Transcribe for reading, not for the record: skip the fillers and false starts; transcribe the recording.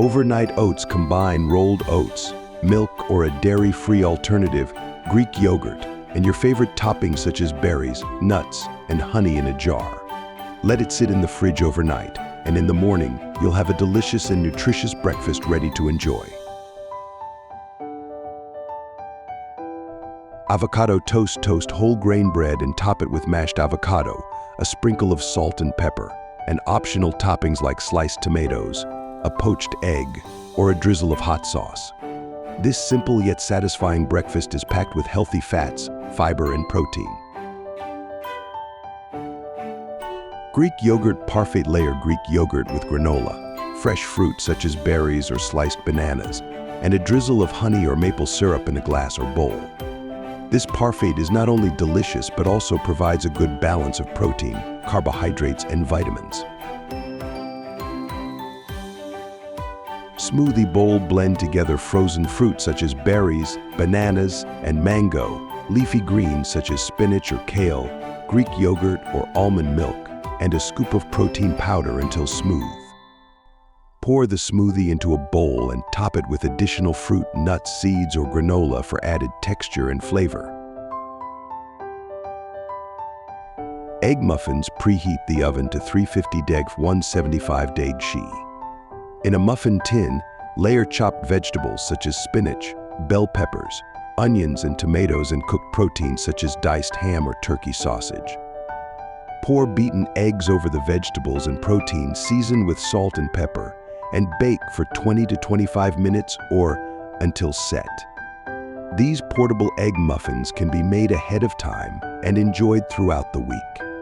Overnight oats combine rolled oats, milk or a dairy-free alternative, Greek yogurt, and your favorite toppings such as berries, nuts, and honey in a jar. Let it sit in the fridge overnight, and in the morning, you'll have a delicious and nutritious breakfast ready to enjoy. Avocado toast. Toast whole grain bread and top it with mashed avocado, a sprinkle of salt and pepper, and optional toppings like sliced tomatoes, a poached egg, or a drizzle of hot sauce. This simple yet satisfying breakfast is packed with healthy fats, fiber, and protein. Greek yogurt parfait. Layer Greek yogurt with granola, fresh fruit such as berries or sliced bananas, and a drizzle of honey or maple syrup in a glass or bowl. This parfait is not only delicious but also provides a good balance of protein, carbohydrates, and vitamins. Smoothie bowl. Blend together frozen fruit such as berries, bananas, and mango, leafy greens such as spinach or kale, Greek yogurt or almond milk, and a scoop of protein powder until smooth. Pour the smoothie into a bowl and top it with additional fruit, nuts, seeds, or granola for added texture and flavor. Egg muffins. Preheat the oven to 350 deg 175 deg Shi. In a muffin tin, layer chopped vegetables such as spinach, bell peppers, onions, and tomatoes, and cooked proteins such as diced ham or turkey sausage. Pour beaten eggs over the vegetables and protein, season with salt and pepper, and bake for 20 to 25 minutes or until set. These portable egg muffins can be made ahead of time and enjoyed throughout the week.